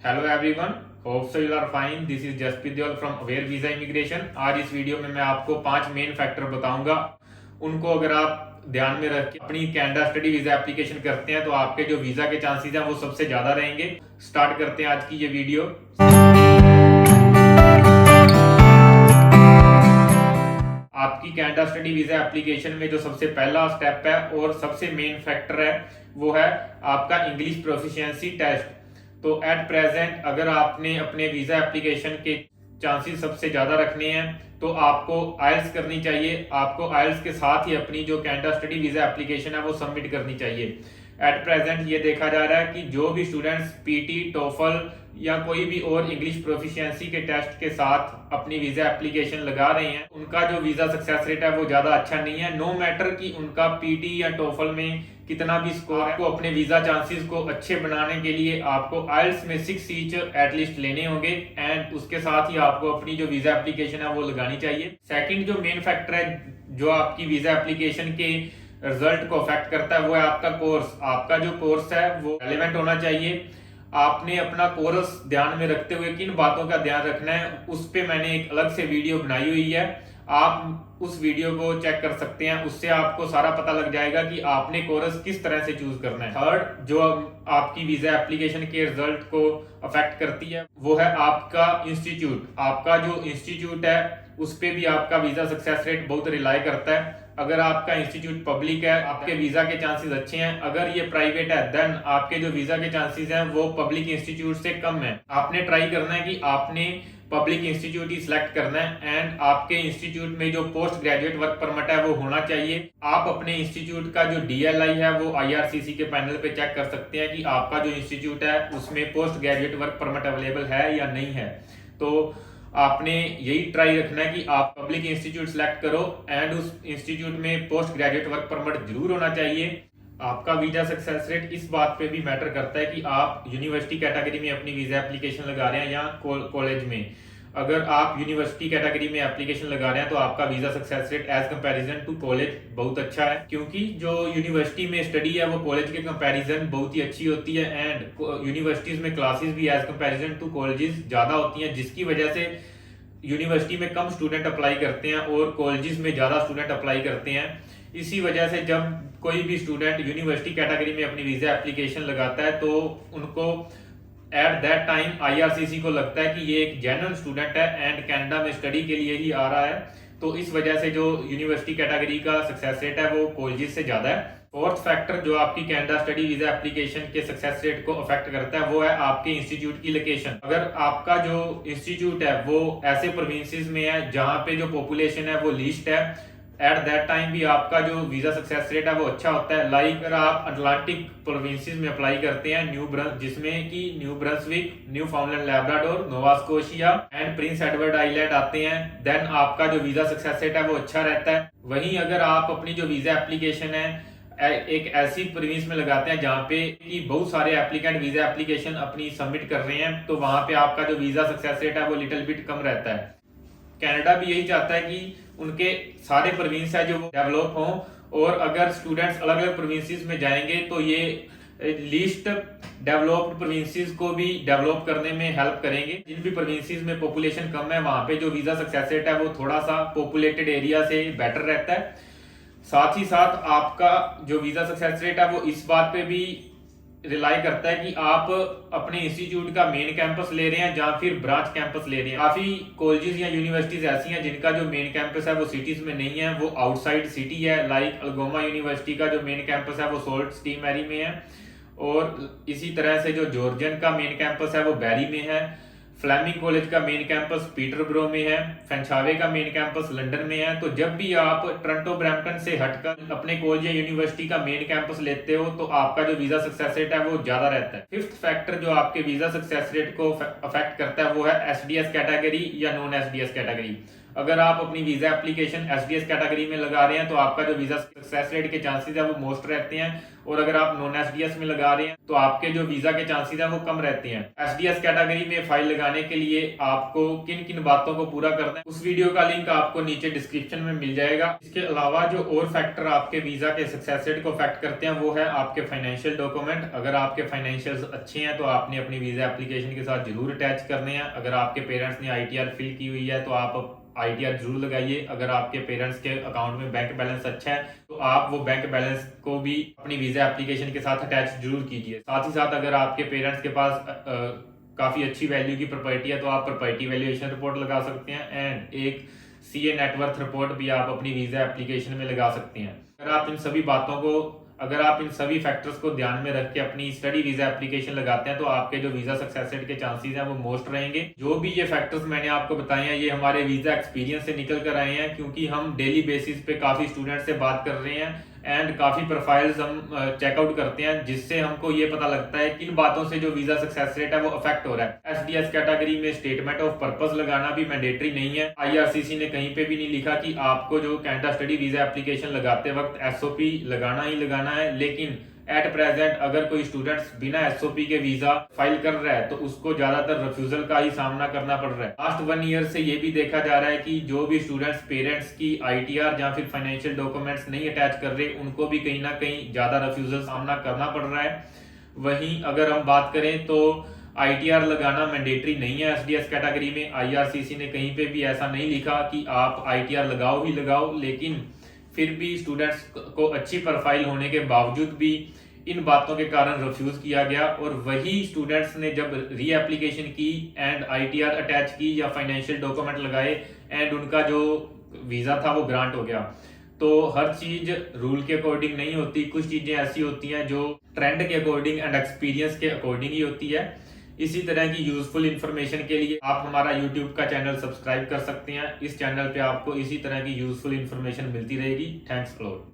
Hello everyone, hope so you are fine. This is Jaspreet Deol from Aware Visa Immigration. आज इस video में मैं आपको 5 मेन फैक्टर बताऊंगा। उनको अगर आप ध्यान में रख के अपनी कनाडा स्टडी वीजा एप्लीकेशन करते हैं तो आपके जो वीजा के चांसेस हैं वो सबसे ज्यादा रहेंगे। स्टार्ट करते हैं आज की ये वीडियो। आपकी कनाडा स्टडी वीजा एप्लीकेशन में जो सबसे पहला स्टेप है और सबसे मेन फैक्टर है वो है आपका इंग्लिश प्रोफिशिएंसी टेस्ट। तो एट प्रेजेंट अगर आपने अपने वीजा एप्लीकेशन के चांसेस सबसे ज्यादा रखने हैं तो आपको आइल्स करनी चाहिए। आपको आइल्स के साथ ही अपनी जो कनाडा स्टडी वीजा एप्लीकेशन है वो सबमिट करनी चाहिए। एट प्रेजेंट ये देखा जा रहा है कि जो भी स्टूडेंट्स पीटी, टोफल या कोई भी और इंग्लिश प्रोफिशिएंसी के टेस्ट के साथ अपनी वीजा एप्लीकेशन लगा रहे हैं उनका जो वीजा सक्सेस रेट है वो ज्यादा अच्छा नहीं है। नो मैटर कि उनका पीटी या टोफल में कितना भी स्कोर है, आपको अपने वीजा चांसेस को अच्छे बनाने के लिए आपको आइल्स में 6 ईच एटलीस्ट लेने होंगे एंड उसके साथ ही आपको अपनी जो वीजा एप्लीकेशन है वो लगानी चाहिए। सेकंड जो मेन फैक्टर है जो आपकी वीजा एप्लीकेशन के रिजल्ट को अफेक्ट करता है वो है आपका कोर्स। आपका जो कोर्स है वो रेलेवेंट होना चाहिए। आपने अपना कोर्स ध्यान में रखते हुए किन बातों का ध्यान रखना है उस पे मैंने एक अलग से वीडियो बनाई हुई है। आप उस वीडियो को चेक कर सकते हैं, उससे आपको सारा पता लग जाएगा कि आपने कोर्स किस तरह से चूज करना है। थर्ड जो आपकी वीजा एप्लीकेशन के रिजल्ट को अफेक्ट करती है वो है आपका इंस्टीट्यूट। आपका जो इंस्टीट्यूट है उस पे भी आपका वीजा सक्सेस रेट बहुत रिलाई करता है। अगर आपका इंस्टीट्यूट पब्लिक है आपके वीजा के चांसेस अच्छे हैं, अगर ये प्राइवेट है देन आपके जो वीजा के चांसेस हैं वो पब्लिक इंस्टीट्यूट से कम है। आपने ट्राई करना है कि आपने पब्लिक इंस्टीट्यूट ही सिलेक्ट करना है एंड आपके इंस्टीट्यूट में जो पोस्ट ग्रेजुएट वर्क परमिट है वो होना चाहिए। आप अपने इंस्टीट्यूट का जो डीएलआई है वो आईआरसीसी के पैनल पे चेक कर सकते हैं कि आपका जो इंस्टीट्यूट है उसमें post graduate work permit available है या नहीं है। तो आपने यही ट्राई रखना है कि आप पब्लिक इंस्टीट्यूट सिलेक्ट करो एंड उस इंस्टीट्यूट में पोस्ट ग्रेजुएट वर्क परमिट जरूर होना चाहिए। आपका वीजा सक्सेस रेट इस बात पे भी मैटर करता है कि आप यूनिवर्सिटी कैटेगरी में अपनी वीजा एप्लीकेशन लगा रहे हैं या कॉलेज में। अगर आप यूनिवर्सिटी कैटेगरी में एप्लीकेशन लगा रहे हैं तो आपका visa success rate as comparison to college बहुत अच्छा है, क्योंकि जो यूनिवर्सिटी में स्टडी है वो कॉलेज के कंपैरिजन बहुत ही अच्छी होती है एंड यूनिवर्सिटीज में क्लासेस भी एज कंपैरिजन टू कॉलेजेस ज्यादा होती हैं, जिसकी वजह से यूनिवर्सिटी में कम स्टूडेंट अप्लाई करते हैं और कॉलेजेस में ज्यादा स्टूडेंट अप्लाई करते हैं। इसी वजह से जब कोई भी स्टूडेंट यूनिवर्सिटी कैटेगरी में अपनी वीजा एप्लीकेशन लगाता है तो उनको एट दैट टाइम आईआरसीसी को लगता है कि ये एक जेन्युइन स्टूडेंट है एंड कनाडा में स्टडी के लिए ही आ रहा है। तो इस वजह से जो यूनिवर्सिटी कैटेगरी का सक्सेस रेट है वो कॉलेजेस से ज्यादा है। फोर्थ फैक्टर जो आपकी कनाडा स्टडी वीजा एप्लीकेशन के सक्सेस रेट को अफेक्ट करता है वो है आपके इंस्टीट्यूट की लोकेशन। अगर आपका जो इंस्टीट्यूट है वो ऐसे प्रोविंसेस में है जहां पे जो पॉपुलेशन है वो लीस्ट है, एट दैट टाइम भी आपका जो वीजा सक्सेस रेट है वो अच्छा होता है। लाइक अगर आप अटलांटिक प्रोविंसेस में अप्लाई करते हैं जिसमें कि new Brunswick, new फाउंडलैंड Labrador, Nova Scotia and Prince Edward island आते हैं, देन आपका जो वीजा सक्सेस रेट है वो अच्छा रहता है। वहीं अगर आप अपनी जो वीजा एप्लीकेशन है एक ऐसी प्रोविंस में लगाते हैं जहाँ पे कि बहुत सारे एप्लीकेंट वीजा एप्लीकेशन अपनी सबमिट कर रहे हैं तो वहां पे आपका जो वीजा सक्सेस रेट है वो लिटिल बिट कम रहता है। कनाडा भी यही चाहता है कि उनके सारे प्रोविंस है जो डेवलप हों और अगर स्टूडेंट्स अलग अलग प्रोविंसेस में जाएंगे तो ये लीस्ट डेवलप्ड प्रोविंसेस को भी डेवलप करने में हेल्प करेंगे। जिन भी प्रोविंसेस में पॉपुलेशन कम है वहां पे जो वीजा सक्सेस रेट है वो थोड़ा सा पॉपुलेटेड एरिया से बेटर रहता है। साथ ही साथ आपका जो वीजा सक्सेस रेट है वो इस बात पे भी रिलाई करता है कि आप अपने इंस्टीट्यूट का मेन कैंपस ले रहे हैं या फिर ब्रांच कैंपस ले रहे हैं। काफी कॉलेजेस या यूनिवर्सिटीज ऐसी हैं जिनका जो मेन कैंपस है वो सिटीज में नहीं है, वो आउटसाइड सिटी है। लाइक अल्गोमा यूनिवर्सिटी का जो मेन कैंपस है वो सोल्ट सी मैरी में है और इसी तरह से जो जॉर्जियन का मेन कैंपस है वो बैरी में है। फ्लेमिंग कॉलेज का मेन कैंपस पीटरब्रो में है। फेंचावे का मेन कैंपस लंदन में है। तो जब भी आप टोरंटो ब्रैम्पटन से हटकर अपने कॉलेज या यूनिवर्सिटी का मेन कैंपस लेते हो तो आपका जो वीजा सक्सेस रेट है वो ज्यादा रहता है। फिफ्थ फैक्टर जो आपके वीजा सक्सेस रेट को अफेक्ट करता है वो है एसडीएस कैटेगरी या नॉन एसडीएस कैटेगरी। अगर आप अपनी वीजा एप्लीकेशन एसडीएस कैटेगरी में लगा रहे हैं तो आपका जो वीजा सक्सेस रेट के चांसेस है वो मोस्ट रहते हैं, और अगर आप नॉन एसडीएस में लगा रहे हैं तो आपके जो वीजा के चांसेस है वो कम रहते हैं। एसडीएस कैटेगरी में फाइल लगाने के लिए आपको किन किन बातों को पूरा करना है, उस वीडियो का लिंक आपको नीचे डिस्क्रिप्शन में मिल जाएगा। इसके अलावा जो और फैक्टर आपके वीजा के सक्सेस रेट को अफेक्ट करते हैं वो है आपके फाइनेंशियल डॉक्यूमेंट। अगर आपके फाइनेंशियल अच्छे हैं तो आपने अपनी वीजा एप्लीकेशन के साथ जरूर अटैच करने हैं। अगर आपके पेरेंट्स ने आईटीआर फिल की हुई है तो आप आईटीआर जरूर लगाइए। अगर आपके पेरेंट्स के अकाउंट में बैंक बैलेंस अच्छा है तो आप वो बैंक बैलेंस को भी अपनी वीजा एप्लीकेशन के साथ अटैच जरूर कीजिए। साथ ही साथ अगर आपके पेरेंट्स के पास काफी अच्छी वैल्यू की प्रॉपर्टी है तो आप प्रॉपर्टी वैल्यूएशन रिपोर्ट लगा सकते हैं, एंड एक सीए नेटवर्थ रिपोर्ट भी आप अपनी वीजा एप्लीकेशन में लगा सकते हैं। अगर आप इन सभी फैक्टर्स को ध्यान में रख के अपनी स्टडी वीजा एप्लीकेशन लगाते हैं तो आपके जो वीजा सक्सेस रेट के चांसेस हैं वो मोस्ट रहेंगे। जो भी ये फैक्टर्स मैंने आपको बताए हैं ये हमारे वीजा एक्सपीरियंस से निकल कर आए हैं, क्योंकि हम डेली बेसिस पे काफी स्टूडेंट से बात कर रहे हैं एंड काफी प्रोफाइल्स हम चेकआउट करते हैं, जिससे हमको ये पता लगता है किन बातों से जो वीजा सक्सेस रेट है वो अफेक्ट हो रहा है। एसडीएस कैटेगरी में स्टेटमेंट ऑफ पर्पस लगाना भी मैंडेटरी नहीं है। आईआरसीसी ने कहीं पे भी नहीं लिखा कि आपको जो कनाडा स्टडी वीजा एप्लीकेशन लगाते वक्त एसओपी लगाना ही लगाना है, लेकिन एट प्रेजेंट अगर कोई स्टूडेंट्स बिना एसओपी के वीजा फाइल कर रहा है तो उसको ज्यादातर रिफ्यूजल का ही सामना करना पड़ रहा है। लास्ट 1 ईयर से ये भी देखा जा रहा है कि जो भी स्टूडेंट्स पेरेंट्स की आईटीआर या फिर फाइनेंशियल डॉक्यूमेंट्स नहीं अटैच कर रहे उनको भी कहीं ना कहीं ज्यादा रिफ्यूजल सामना करना पड़ रहा है। वहीं अगर हम बात करें तो आईटीआर लगाना मैंडेटरी नहीं है एसडीएस कैटेगरी में। आईआरसीसी ने कहीं पे भी ऐसा नहीं लिखा कि आप आईटीआर लगाओ ही लगाओ, लेकिन फिर भी स्टूडेंट्स को अच्छी प्रोफाइल होने के बावजूद भी इन बातों के कारण रिफ्यूज किया गया, और वही स्टूडेंट्स ने जब री एप्लीकेशन की एंड आईटीआर अटैच की या फाइनेंशियल डॉक्यूमेंट लगाए एंड उनका जो वीजा था वो ग्रांट हो गया। तो हर चीज रूल के अकॉर्डिंग नहीं होती, कुछ चीजें ऐसी होती हैं जो ट्रेंड के अकॉर्डिंग एंड एक्सपीरियंस के अकॉर्डिंग ही होती है। इसी तरह की यूजफुल इंफॉर्मेशन के लिए आप हमारा यूट्यूब का चैनल सब्सक्राइब कर सकते हैं। इस चैनल पे आपको इसी तरह की यूजफुल इंफॉर्मेशन मिलती रहेगी। Thanks a lot.